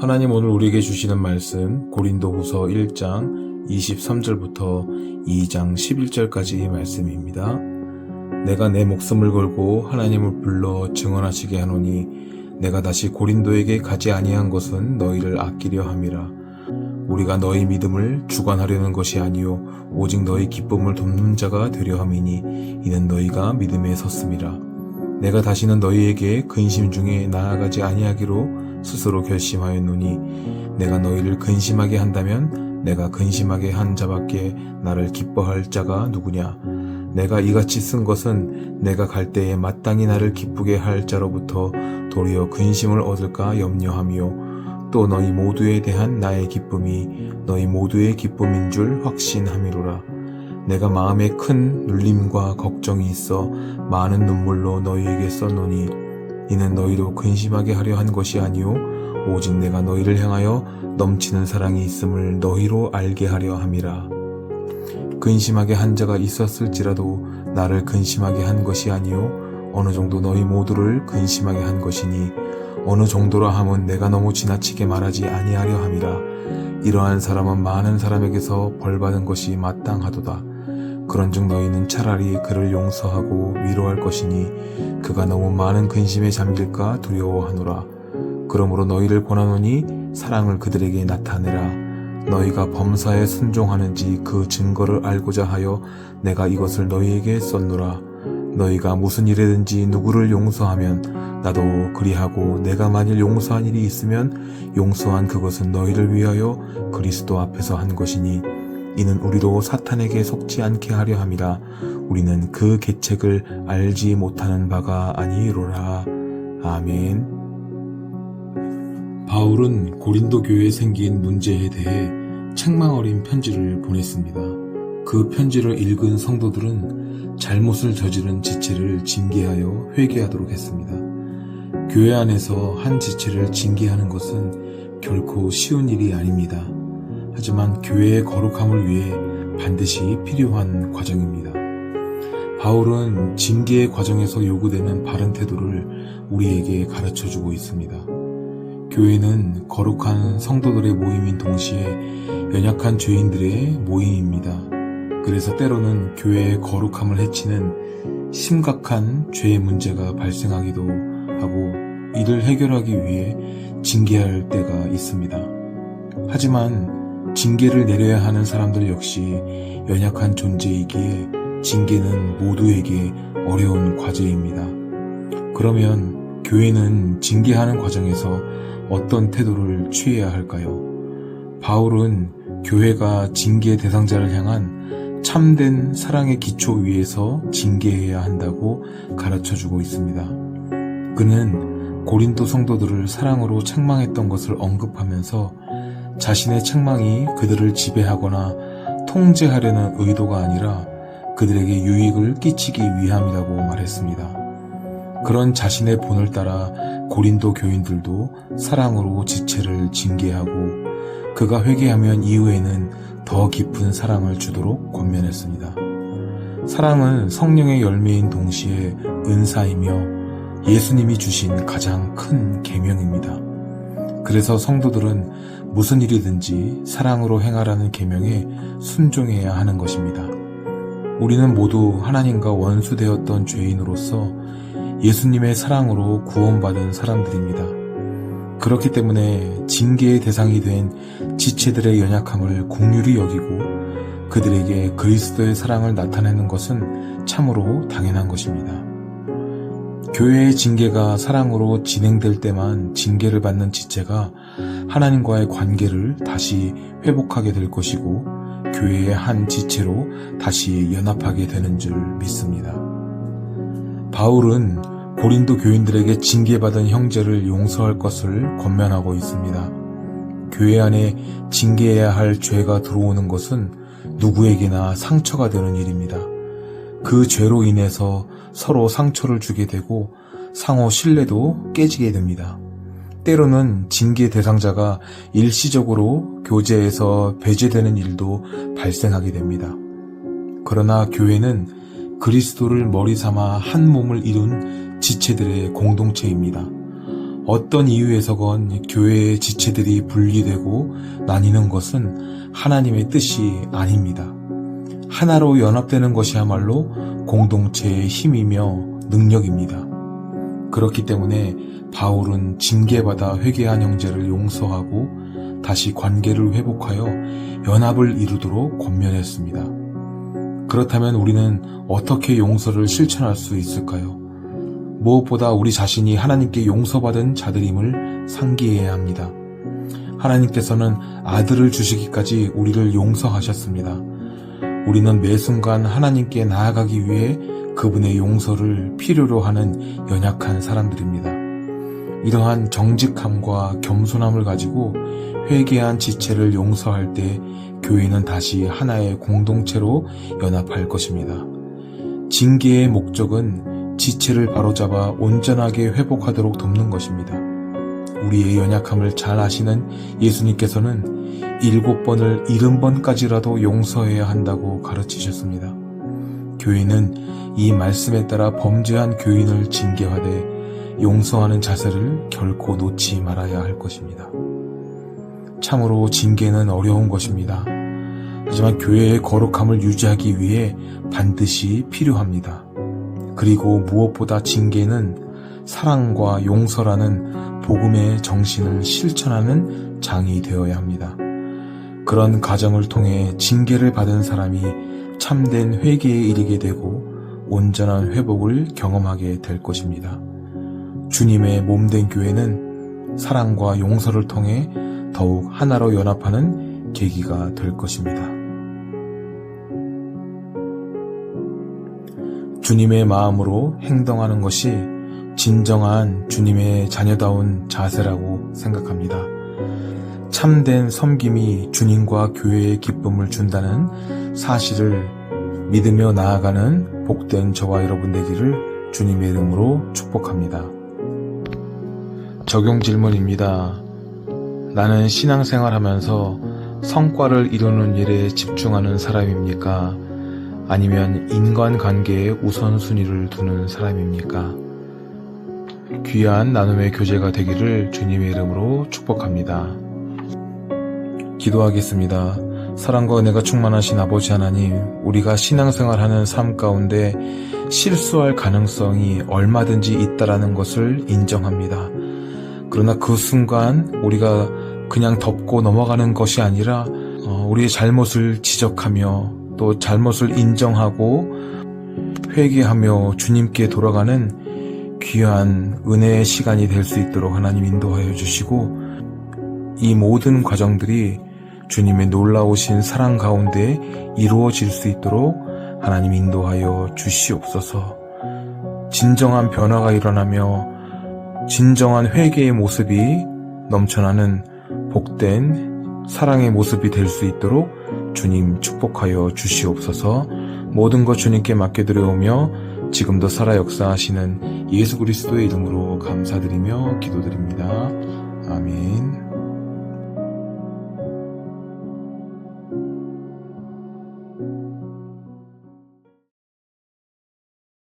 하나님 오늘 우리에게 주시는 말씀 고린도후서 1장 23절부터 2장 11절까지의 말씀입니다. 내가 내 목숨을 걸고 하나님을 불러 증언하시게 하노니 내가 다시 고린도에게 가지 아니한 것은 너희를 아끼려 함이라. 우리가 너희 믿음을 주관하려는 것이 아니요 오직 너희 기쁨을 돕는 자가 되려 함이니 이는 너희가 믿음에 섰음이라. 내가 다시는 너희에게 근심 중에 나아가지 아니하기로 스스로 결심하였노니 내가 너희를 근심하게 한다면 내가 근심하게 한 자밖에 나를 기뻐할 자가 누구냐. 내가 이같이 쓴 것은 내가 갈 때에 마땅히 나를 기쁘게 할 자로부터 도리어 근심을 얻을까 염려하며 또 너희 모두에 대한 나의 기쁨이 너희 모두의 기쁨인 줄 확신함이로라. 내가 마음에 큰 눌림과 걱정이 있어 많은 눈물로 너희에게 썼노니 이는 너희로 근심하게 하려 한 것이 아니요 오직 내가 너희를 향하여 넘치는 사랑이 있음을 너희로 알게 하려 함이라. 근심하게 한 자가 있었을지라도 나를 근심하게 한 것이 아니요 어느 정도 너희 모두를 근심하게 한 것이니 어느 정도라 함은 내가 너무 지나치게 말하지 아니하려 함이라. 이러한 사람은 많은 사람에게서 벌받은 것이 마땅하도다. 그런즉 너희는 차라리 그를 용서하고 위로할 것이니 그가 너무 많은 근심에 잠길까 두려워하노라. 그러므로 너희를 권하노니 사랑을 그들에게 나타내라. 너희가 범사에 순종하는지 그 증거를 알고자 하여 내가 이것을 너희에게 썼노라. 너희가 무슨 일이든지 누구를 용서하면 나도 그리하고 내가 만일 용서한 일이 있으면 용서한 그것은 너희를 위하여 그리스도 앞에서 한 것이니 이는 우리도 사탄에게 속지 않게 하려 함이라. 우리는 그 계책을 알지 못하는 바가 아니로라. 아멘. 바울은 고린도 교회에 생긴 문제에 대해 책망 어린 편지를 보냈습니다. 그 편지를 읽은 성도들은 잘못을 저지른 지체를 징계하여 회개하도록 했습니다. 교회 안에서 한 지체를 징계하는 것은 결코 쉬운 일이 아닙니다. 하지만 교회의 거룩함을 위해 반드시 필요한 과정입니다. 바울은 징계의 과정에서 요구되는 바른 태도를 우리에게 가르쳐주고 있습니다. 교회는 거룩한 성도들의 모임인 동시에 연약한 죄인들의 모임입니다. 그래서 때로는 교회의 거룩함을 해치는 심각한 죄의 문제가 발생하기도 하고 이를 해결하기 위해 징계할 때가 있습니다. 하지만 징계를 내려야 하는 사람들 역시 연약한 존재이기에 징계는 모두에게 어려운 과제입니다. 그러면 교회는 징계하는 과정에서 어떤 태도를 취해야 할까요? 바울은 교회가 징계 대상자를 향한 참된 사랑의 기초 위에서 징계해야 한다고 가르쳐주고 있습니다. 그는 고린도 성도들을 사랑으로 책망했던 것을 언급하면서 자신의 책망이 그들을 지배하거나 통제하려는 의도가 아니라 그들에게 유익을 끼치기 위함이라고 말했습니다. 그런 자신의 본을 따라 고린도 교인들도 사랑으로 지체를 징계하고 그가 회개하면 이후에는 더 깊은 사랑을 주도록 권면했습니다. 사랑은 성령의 열매인 동시에 은사이며 예수님이 주신 가장 큰 계명입니다. 그래서 성도들은 무슨 일이든지 사랑으로 행하라는 계명에 순종해야 하는 것입니다. 우리는 모두 하나님과 원수되었던 죄인으로서 예수님의 사랑으로 구원받은 사람들입니다. 그렇기 때문에 징계의 대상이 된 지체들의 연약함을 긍휼히 여기고 그들에게 그리스도의 사랑을 나타내는 것은 참으로 당연한 것입니다. 교회의 징계가 사랑으로 진행될 때만 징계를 받는 지체가 하나님과의 관계를 다시 회복하게 될 것이고 교회의 한 지체로 다시 연합하게 되는 줄 믿습니다. 바울은 고린도 교인들에게 징계받은 형제를 용서할 것을 권면하고 있습니다. 교회 안에 징계해야 할 죄가 들어오는 것은 누구에게나 상처가 되는 일입니다. 그 죄로 인해서 서로 상처를 주게 되고 상호 신뢰도 깨지게 됩니다. 때로는 징계 대상자가 일시적으로 교제에서 배제되는 일도 발생하게 됩니다. 그러나 교회는 그리스도를 머리 삼아 한 몸을 이룬 지체들의 공동체입니다. 어떤 이유에서건 교회의 지체들이 분리되고 나뉘는 것은 하나님의 뜻이 아닙니다. 하나로 연합되는 것이야말로 공동체의 힘이며 능력입니다. 그렇기 때문에 바울은 징계받아 회개한 형제를 용서하고 다시 관계를 회복하여 연합을 이루도록 권면했습니다. 그렇다면 우리는 어떻게 용서를 실천할 수 있을까요? 무엇보다 우리 자신이 하나님께 용서받은 자들임을 상기해야 합니다. 하나님께서는 아들을 주시기까지 우리를 용서하셨습니다. 우리는 매 순간 하나님께 나아가기 위해 그분의 용서를 필요로 하는 연약한 사람들입니다. 이러한 정직함과 겸손함을 가지고 회개한 지체를 용서할 때 교회는 다시 하나의 공동체로 연합할 것입니다. 징계의 목적은 지체를 바로잡아 온전하게 회복하도록 돕는 것입니다. 우리의 연약함을 잘 아시는 예수님께서는 7번을 70번까지라도 용서해야 한다고 가르치셨습니다. 교회는 이 말씀에 따라 범죄한 교인을 징계하되 용서하는 자세를 결코 놓지 말아야 할 것입니다. 참으로 징계는 어려운 것입니다. 하지만 교회의 거룩함을 유지하기 위해 반드시 필요합니다. 그리고 무엇보다 징계는 사랑과 용서라는 복음의 정신을 실천하는 장이 되어야 합니다. 그런 과정을 통해 징계를 받은 사람이 참된 회개에 이르게 되고 온전한 회복을 경험하게 될 것입니다. 주님의 몸된 교회는 사랑과 용서를 통해 더욱 하나로 연합하는 계기가 될 것입니다. 주님의 마음으로 행동하는 것이 진정한 주님의 자녀다운 자세라고 생각합니다. 참된 섬김이 주님과 교회의 기쁨을 준다는 사실을 믿으며 나아가는 복된 저와 여러분 되기를 주님의 이름으로 축복합니다. 적용 질문입니다. 나는 신앙생활하면서 성과를 이루는 일에 집중하는 사람입니까? 아니면 인간관계에 우선순위를 두는 사람입니까? 귀한 나눔의 교제가 되기를 주님의 이름으로 축복합니다. 기도하겠습니다. 사랑과 은혜가 충만하신 아버지 하나님, 우리가 신앙생활하는 삶 가운데 실수할 가능성이 얼마든지 있다라는 것을 인정합니다. 그러나 그 순간 우리가 그냥 덮고 넘어가는 것이 아니라 우리의 잘못을 지적하며 또 잘못을 인정하고 회개하며 주님께 돌아가는 귀한 은혜의 시간이 될 수 있도록 하나님 인도하여 주시고, 이 모든 과정들이 주님의 놀라우신 사랑 가운데 이루어질 수 있도록 하나님 인도하여 주시옵소서. 진정한 변화가 일어나며 진정한 회개의 모습이 넘쳐나는 복된 사랑의 모습이 될 수 있도록 주님 축복하여 주시옵소서. 모든 것 주님께 맡겨드려오며 지금도 살아 역사하시는 예수 그리스도의 이름으로 감사드리며 기도드립니다. 아멘.